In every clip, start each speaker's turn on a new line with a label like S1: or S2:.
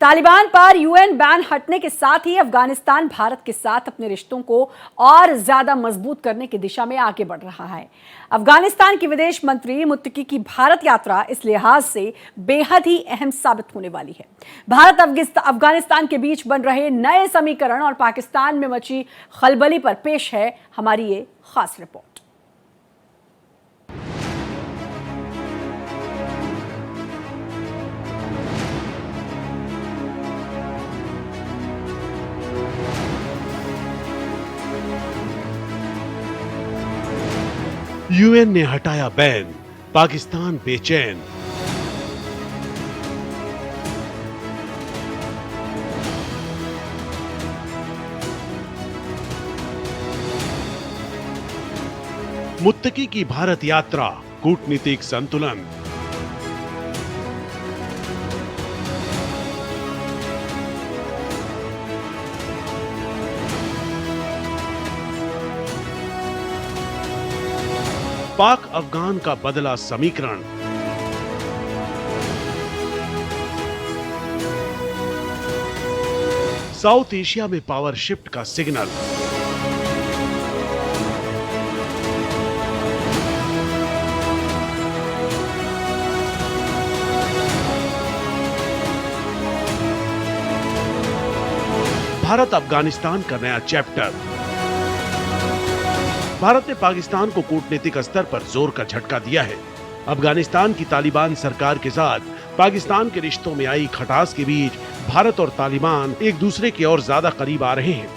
S1: तालिबान पर UN ban हटने के साथ ही अफगानिस्तान भारत के साथ अपने रिश्तों को और ज्यादा मजबूत करने की दिशा में आगे बढ़ रहा है। अफगानिस्तान की विदेश मंत्री मुत्तकी की भारत यात्रा इस लिहाज से बेहद ही अहम साबित होने वाली है। भारत अफगानिस्तान के बीच बन रहे नए समीकरण और पाकिस्तान में मची खलबली पर पेश है हमारी ये खास रिपोर्ट।
S2: यूएन ने हटाया बैन, पाकिस्तान बेचैन। मुत्तकी की भारत यात्रा, कूटनीतिक संतुलन। पाक अफगान का बदला समीकरण। साउथ एशिया में पावर शिफ्ट का सिग्नल। भारत अफगानिस्तान का नया चैप्टर। भारत ने पाकिस्तान को कूटनीतिक स्तर पर जोर का झटका दिया है। अफगानिस्तान की तालिबान सरकार के साथ पाकिस्तान के रिश्तों में आई खटास के बीच भारत और तालिबान एक दूसरे के और ज्यादा करीब आ रहे हैं।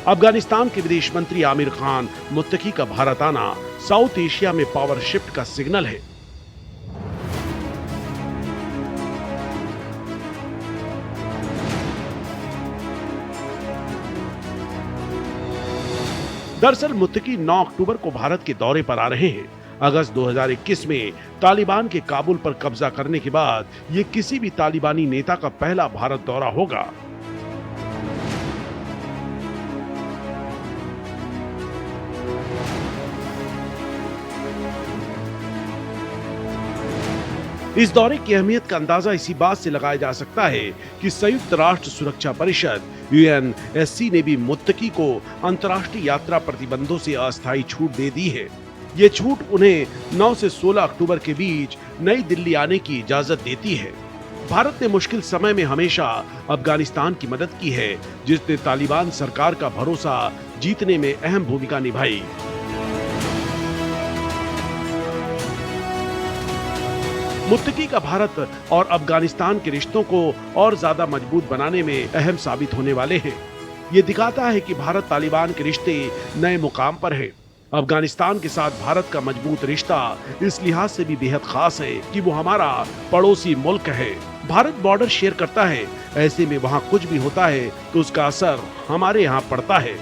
S2: अफगानिस्तान के विदेश मंत्री आमिर खान मुत्तकी का भारत आना साउथ एशिया में पावर शिफ्ट का सिग्नल है। दरअसल मुत्तकी 9 अक्टूबर को भारत के दौरे पर आ रहे हैं। अगस्त 2021 में तालिबान के काबुल पर कब्जा करने के बाद ये किसी भी तालिबानी नेता का पहला भारत दौरा होगा। इस दौरे की अहमियत का अंदाजा इसी बात से लगाया जा सकता है कि संयुक्त राष्ट्र सुरक्षा परिषद यूएनएससी ने भी मुत्तकी को अंतर्राष्ट्रीय यात्रा प्रतिबंधों से अस्थायी छूट दे दी है। ये छूट उन्हें 9 से 16 अक्टूबर के बीच नई दिल्ली आने की इजाजत देती है। भारत ने मुश्किल समय में हमेशा अफगानिस्तान की मदद की है, जिसने तालिबान सरकार का भरोसा जीतने में अहम भूमिका निभाई। मुत्तकी का भारत और अफगानिस्तान के रिश्तों को और ज्यादा मजबूत बनाने में अहम साबित होने वाले हैं। ये दिखाता है कि भारत तालिबान के रिश्ते नए मुकाम पर है। अफगानिस्तान के साथ भारत का मजबूत रिश्ता इस लिहाज से भी बेहद खास है कि वो हमारा पड़ोसी मुल्क है। भारत बॉर्डर शेयर करता है, ऐसे में वहाँ कुछ भी होता है तो उसका असर हमारे यहाँ पड़ता है।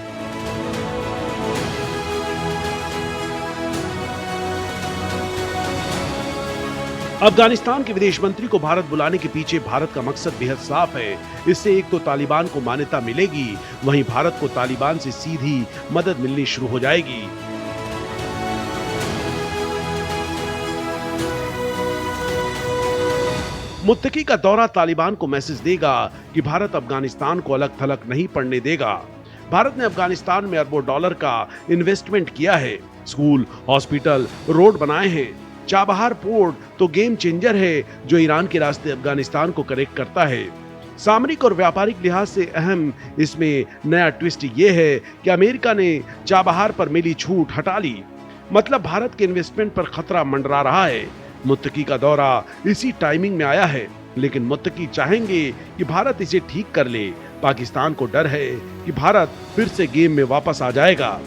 S2: अफगानिस्तान के विदेश मंत्री को भारत बुलाने के पीछे भारत का मकसद बेहद साफ है। इससे एक तो तालिबान को मान्यता मिलेगी, वहीं भारत को तालिबान से सीधी मदद मिलनी शुरू हो जाएगी। मुत्तकी का दौरा तालिबान को मैसेज देगा कि भारत अफगानिस्तान को अलग थलग नहीं पड़ने देगा। भारत ने अफगानिस्तान में अरबों डॉलर का इन्वेस्टमेंट किया है, स्कूल, हॉस्पिटल, रोड बनाए हैं। चाबहार पोर्ट तो गेम चेंजर है, जो ईरान के रास्ते अफगानिस्तान को कनेक्ट करता है। सामरिक और व्यापारिक लिहाज से अहम इसमें नया ट्विस्ट ये है कि अमेरिका ने चाबहार पर मिली छूट हटा ली। मतलब भारत के इन्वेस्टमेंट पर खतरा मंडरा रहा है। मुत्तकी का दौरा इसी टाइमिंग में आया है, लेकिन मुत्तकी चाहेंगे कि भारत इसे ठीक कर ले। पाकिस्तान को डर है कि भारत फिर से गेम में वापस आ जाएगा।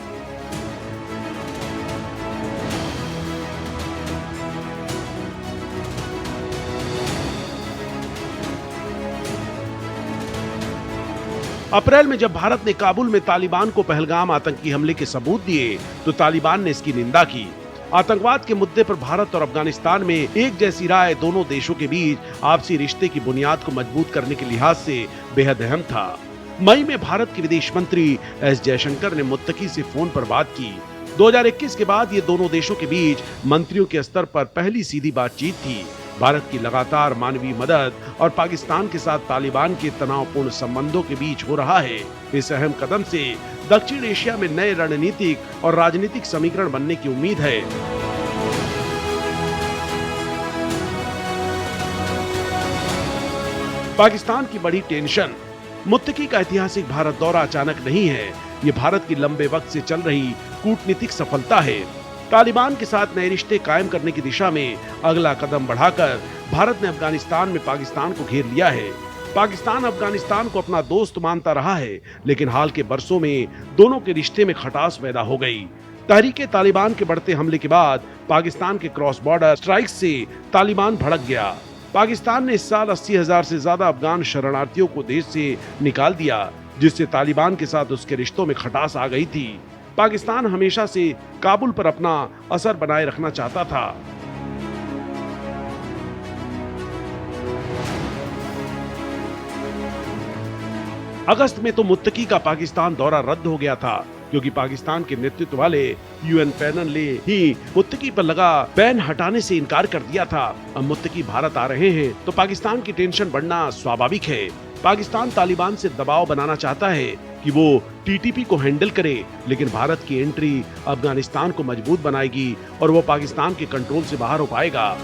S2: अप्रैल में जब भारत ने काबुल में तालिबान को पहलगाम आतंकी हमले के सबूत दिए तो तालिबान ने इसकी निंदा की। आतंकवाद के मुद्दे पर भारत और अफगानिस्तान में एक जैसी राय दोनों देशों के बीच आपसी रिश्ते की बुनियाद को मजबूत करने के लिहाज से बेहद अहम था। मई में भारत के विदेश मंत्री एस जयशंकर ने मुत्तकी से फोन पर बात की। 2021 के बाद ये दोनों देशों के बीच मंत्रियों के स्तर पर पहली सीधी बातचीत थी। भारत की लगातार मानवीय मदद और पाकिस्तान के साथ तालिबान के तनावपूर्ण संबंधों के बीच हो रहा है। इस अहम कदम से दक्षिण एशिया में नए रणनीतिक और राजनीतिक समीकरण बनने की उम्मीद है। पाकिस्तान की बड़ी टेंशन। मुत्तकी का ऐतिहासिक भारत दौरा अचानक नहीं है, ये भारत की लंबे वक्त से चल रही कूटनीतिक सफलता है। तालिबान के साथ नए रिश्ते कायम करने की दिशा में अगला कदम बढ़ाकर भारत ने अफगानिस्तान में पाकिस्तान को घेर लिया है। पाकिस्तान अफगानिस्तान को अपना दोस्त मानता रहा है, लेकिन हाल के बरसों में दोनों के रिश्ते में खटास पैदा हो गई। तहरीके तालिबान के बढ़ते हमले के बाद पाकिस्तान के क्रॉस बॉर्डर स्ट्राइक से तालिबान भड़क गया। पाकिस्तान ने इस साल 80,000 से ज्यादा अफगान शरणार्थियों को देश से निकाल दिया, जिससे तालिबान के साथ उसके रिश्तों में खटास आ गई थी। पाकिस्तान हमेशा से काबुल पर अपना असर बनाए रखना चाहता था। अगस्त में तो मुत्तकी का पाकिस्तान दौरा रद्द हो गया था, क्योंकि पाकिस्तान के नेतृत्व वाले यूएन पैनल ने ही मुत्तकी पर लगा बैन हटाने से इनकार कर दिया था। अब मुत्तकी भारत आ रहे हैं तो पाकिस्तान की टेंशन बढ़ना स्वाभाविक है। पाकिस्तान तालिबान से दबाव बनाना चाहता है कि वो टीटीपी को हैंडल करे, लेकिन भारत की एंट्री अफगानिस्तान को मजबूत बनाएगी और वो पाकिस्तान के कंट्रोल से बाहर हो पाएगा।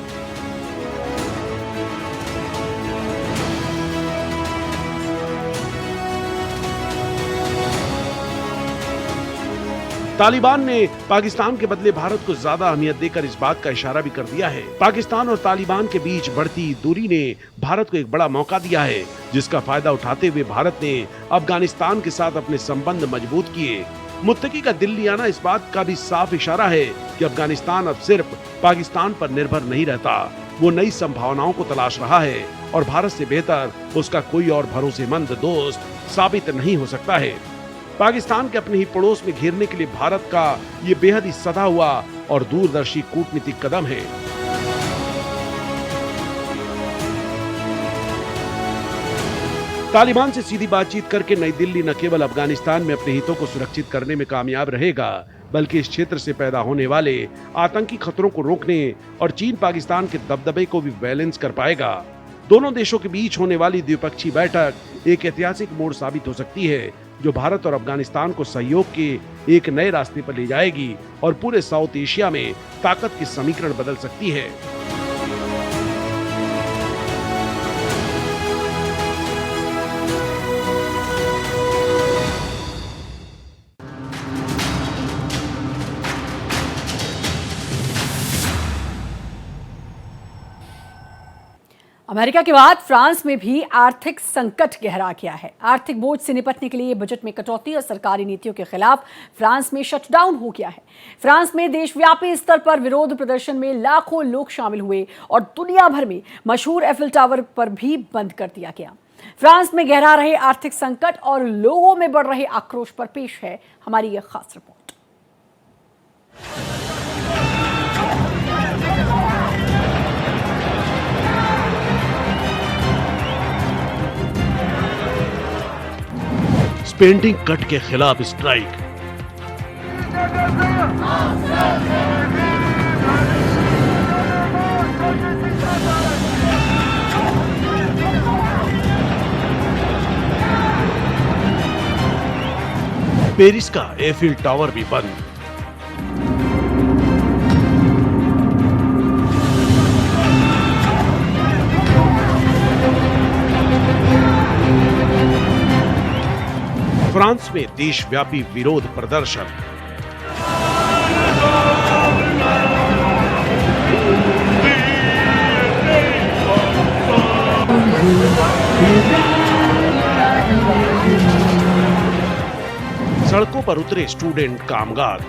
S2: तालिबान ने पाकिस्तान के बदले भारत को ज्यादा अहमियत देकर इस बात का इशारा भी कर दिया है। पाकिस्तान और तालिबान के बीच बढ़ती दूरी ने भारत को एक बड़ा मौका दिया है, जिसका फायदा उठाते हुए भारत ने अफगानिस्तान के साथ अपने संबंध मजबूत किए। मुत्तकी का दिल्ली आना इस बात का भी साफ इशारा है कि अफगानिस्तान अब सिर्फ पाकिस्तान पर निर्भर नहीं रहता, वो नई संभावनाओं को तलाश रहा है और भारत से बेहतर उसका कोई और भरोसेमंद दोस्त साबित नहीं हो सकता है। पाकिस्तान के अपने ही पड़ोस में घेरने के लिए भारत का ये बेहद ही सधा हुआ और दूरदर्शी कूटनीतिक कदम है। तालिबान से सीधी बातचीत करके नई दिल्ली न केवल अफगानिस्तान में अपने हितों को सुरक्षित करने में कामयाब रहेगा, बल्कि इस क्षेत्र से पैदा होने वाले आतंकी खतरों को रोकने और चीन पाकिस्तान के दबदबे को भी बैलेंस कर पाएगा। दोनों देशों के बीच होने वाली द्विपक्षीय बैठक एक ऐतिहासिक मोड़ साबित हो सकती है, जो भारत और अफगानिस्तान को सहयोग के एक नए रास्ते पर ले जाएगी और पूरे साउथ एशिया में ताकत की समीकरण बदल सकती है।
S1: अमेरिका के बाद फ्रांस में भी आर्थिक संकट गहरा गया है। आर्थिक बोझ से निपटने के लिए बजट में कटौती और सरकारी नीतियों के खिलाफ फ्रांस में शटडाउन हो गया है। फ्रांस में देशव्यापी स्तर पर विरोध प्रदर्शन में लाखों लोग शामिल हुए और दुनिया भर में मशहूर एफिल टावर पर भी बंद कर दिया गया। फ्रांस में गहरा रहे आर्थिक संकट और लोगों में बढ़ रहे आक्रोश पर पेश है हमारी यह खास रिपोर्ट।
S2: स्पेंडिंग कट के खिलाफ स्ट्राइक। पेरिस का एफिल टावर भी बंद। फ्रांस में देशव्यापी विरोध प्रदर्शन। सड़कों पर उतरे स्टूडेंट कामगार।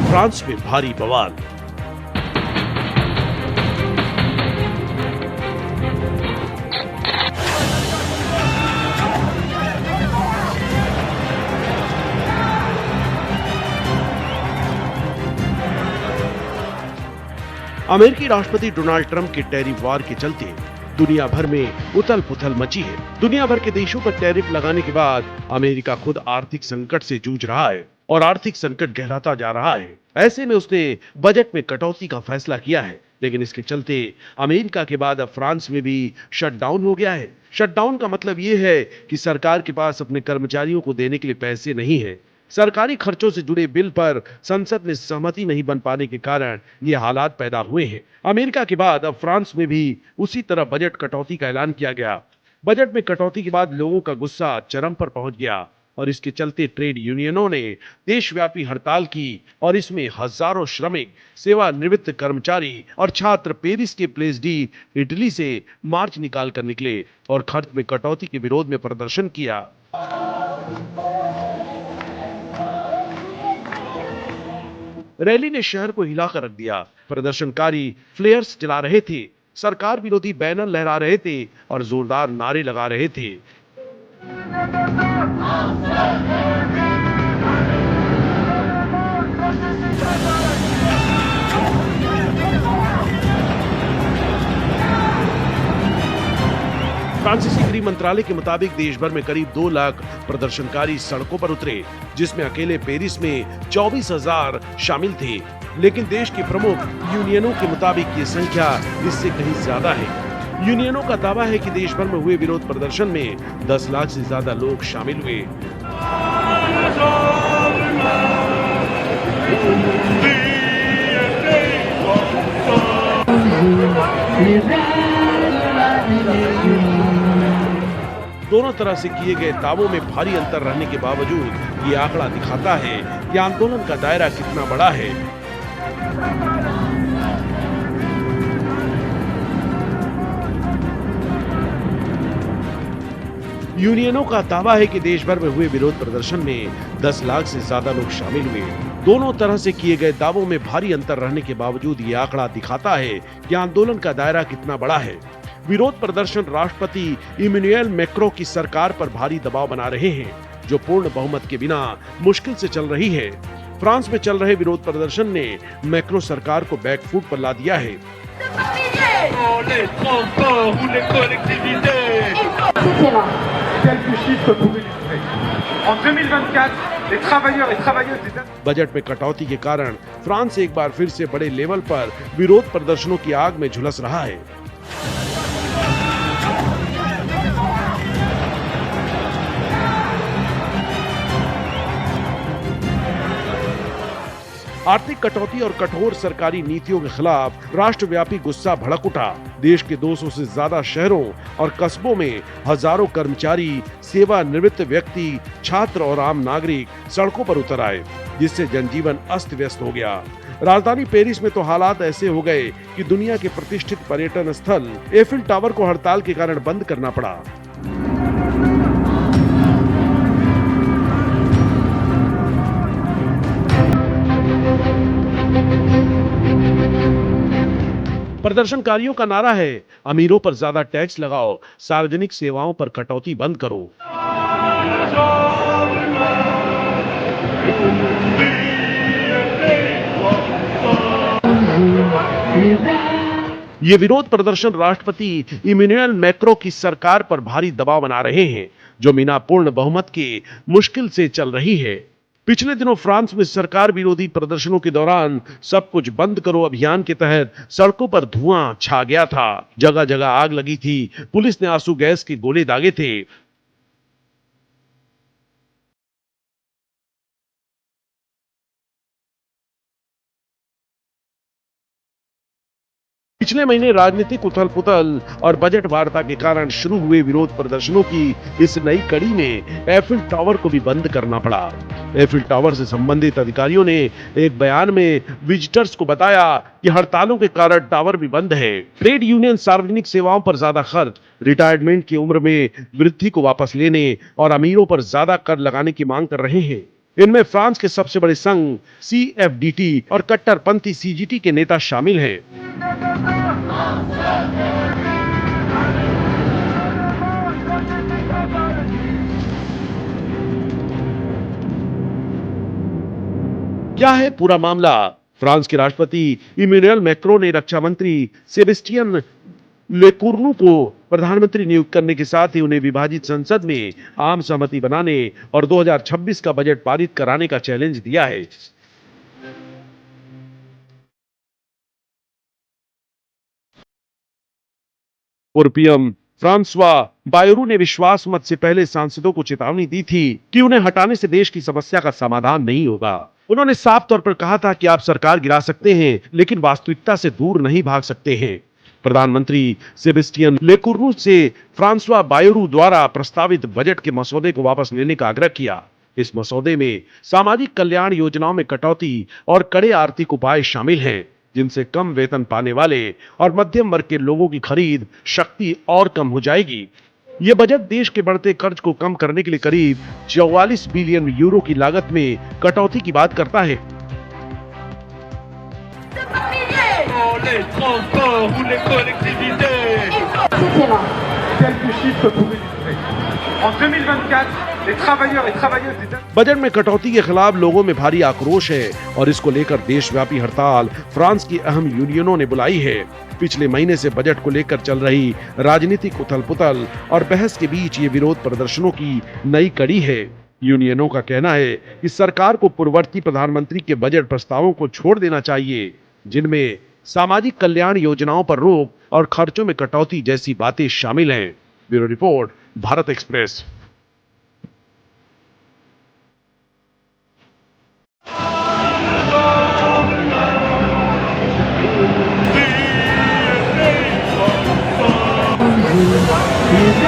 S2: फ्रांस में भारी बवाल। अमेरिकी राष्ट्रपति डोनाल्ड ट्रंप के टैरिफ वार के चलते दुनिया भर में उथल पुथल मची है। दुनिया भर के देशों पर टैरिफ लगाने के बाद अमेरिका खुद आर्थिक संकट से जूझ रहा है और आर्थिक संकट गहराता जा रहा है। ऐसे में उसने बजट में कटौती का फैसला किया है, लेकिन इसके चलते अमेरिका के बाद अब फ्रांस में भी शटडाउन हो गया है। शटडाउन का मतलब यह है कि सरकार के पास अपने कर्मचारियों को देने के लिए पैसे नहीं है। सरकारी खर्चों से जुड़े बिल पर संसद में सहमति नहीं बन पाने के कारण ये हालात पैदा हुए हैं। अमेरिका के बाद अब फ्रांस में भी उसी तरह बजट कटौती का ऐलान किया गया। बजट में कटौती के बाद लोगों का गुस्सा चरम पर पहुंच गया और इसके चलते ट्रेड यूनियनों ने देशव्यापी हड़ताल की और इसमें हजारों श्रमिक, सेवानिवृत्त कर्मचारी और छात्र पेरिस के प्लेस डी इटली से मार्च निकाल कर निकले और खर्च में कटौती के विरोध में प्रदर्शन किया। रैली ने शहर को हिलाकर रख दिया। प्रदर्शनकारी फ्लेयर्स जला रहे थे, सरकार विरोधी बैनर लहरा रहे थे और जोरदार नारे लगा रहे थे। फ्रांसीसी गृह मंत्रालय के मुताबिक देश भर में करीब 2 लाख प्रदर्शनकारी सड़कों पर उतरे, जिसमें अकेले पेरिस में 24,000 शामिल थे। लेकिन देश के प्रमुख यूनियनों के मुताबिक ये संख्या इससे कहीं ज्यादा है। यूनियनों का दावा है कि देश भर में हुए विरोध प्रदर्शन में 10 लाख से ज्यादा लोग शामिल हुए। दोनों तरह से किए गए दावों में भारी अंतर रहने के बावजूद ये आंकड़ा दिखाता है कि आंदोलन का दायरा कितना बड़ा है। यूनियनों का दावा है कि देश भर में हुए विरोध प्रदर्शन में 10 लाख से ज्यादा लोग शामिल हुए। दोनों तरह से किए गए दावों में भारी अंतर रहने के बावजूद ये आंकड़ा दिखाता है कि आंदोलन का दायरा कितना बड़ा है। विरोध प्रदर्शन राष्ट्रपति इमैनुएल मैक्रों की सरकार पर भारी दबाव बना रहे हैं, जो पूर्ण बहुमत के बिना मुश्किल से चल रही है। फ्रांस में चल रहे विरोध प्रदर्शन ने मैक्रो सरकार को बैकफुट पर ला दिया है। बजट में कटौती के कारण फ्रांस एक बार फिर से बड़े लेवल पर विरोध प्रदर्शनों की आग में झुलस रहा है। आर्थिक कटौती और कठोर सरकारी नीतियों के खिलाफ राष्ट्रव्यापी गुस्सा भड़क उठा। देश के 200 से ज्यादा शहरों और कस्बों में हजारों कर्मचारी, सेवानिवृत्त व्यक्ति, छात्र और आम नागरिक सड़कों पर उतर आए, जिससे जनजीवन अस्त व्यस्त हो गया। राजधानी पेरिस में तो हालात ऐसे हो गए कि दुनिया के प्रतिष्ठित पर्यटन स्थल एफिल टावर को हड़ताल के कारण बंद करना पड़ा। प्रदर्शनकारियों का नारा है, अमीरों पर ज्यादा टैक्स लगाओ, सार्वजनिक सेवाओं पर कटौती बंद करो। ये विरोध प्रदर्शन राष्ट्रपति इमैनुएल मैक्रों की सरकार पर भारी दबाव बना रहे हैं, जो बिना पूर्ण बहुमत के मुश्किल से चल रही है। पिछले दिनों फ्रांस में सरकार विरोधी प्रदर्शनों के दौरान सब कुछ बंद करो अभियान के तहत सड़कों पर धुआं छा गया था। जगह जगह आग लगी थी, पुलिस ने आंसू गैस के गोले दागे थे। पिछले महीने राजनीतिक उथल पुथल और बजट वार्ता के कारण शुरू हुए विरोध प्रदर्शनों की इस नई कड़ी में एफिल टावर को भी बंद करना पड़ा। एफिल टावर से संबंधित अधिकारियों ने एक बयान में विजिटर्स को बताया कि हड़तालों के कारण टावर भी बंद है। ट्रेड यूनियन सार्वजनिक सेवाओं पर ज्यादा खर्च, रिटायरमेंट की उम्र में वृद्धि को वापस लेने और अमीरों पर ज्यादा कर लगाने की मांग कर रहे हैं। इनमें फ्रांस के सबसे बड़े संघ CFDT और कट्टरपंथी CGT के नेता शामिल हैं। क्या है पूरा मामला? फ्रांस के राष्ट्रपति इमैनुएल मैक्रों ने रक्षा मंत्री सेबेस्टियन लेकुर्नु को प्रधानमंत्री नियुक्त करने के साथ ही उन्हें विभाजित संसद में आम सहमति बनाने और 2026 का बजट पारित कराने का चैलेंज दिया है। पूर्व पीएम फ्रांसवा बायरू ने विश्वास मत से पहले सांसदों को चेतावनी दी थी कि उन्हें हटाने से देश की समस्या का समाधान नहीं होगा। उन्होंने साफ तौर पर कहा था कि आप सरकार गिरा सकते हैं, लेकिन वास्तविकता से दूर नहीं भाग सकते हैं। प्रधानमंत्री सेबेस्टियन लेकुर्नु से फ्रांसवा बायरू द्वारा प्रस्तावित बजट के मसौदे को वापस लेने का आग्रह किया। इस मसौदे में सामाजिक कल्याण योजनाओं में कटौती और कड़े आर्थिक उपाय शामिल हैं, जिनसे कम वेतन पाने वाले और मध्यम वर्ग के लोगों की खरीद शक्ति और कम हो जाएगी। यह बजट देश के बढ़ते कर्ज को कम करने के लिए करीब 44 बिलियन यूरो की लागत में कटौती की बात करता है।
S3: Les transports ou les collectivités. Quelques chiffres pour illustrer. En 2024, les travailleurs et travailleuses des
S2: budget में कटौती के खिलाफ लोगों में भारी आक्रोश है और इसको लेकर देशव्यापी हड़ताल फ्रांस की अहम यूनियनों ने बुलाई है। पिछले महीने से बजट को लेकर चल रही राजनीतिक उथल-पुथल और बहस के बीच ये विरोध प्रदर्शनों की नई कड़ी है। यूनियनों का कहना है कि सरकार को पूर्ववर्ती प्रधानमंत्री के बजट प्रस्तावों को छोड़ देना चाहिए, जिनमें सामाजिक कल्याण योजनाओं पर रोक और खर्चों में कटौती जैसी बातें शामिल हैं। Bureau report, Bharat express.
S3: Thank you.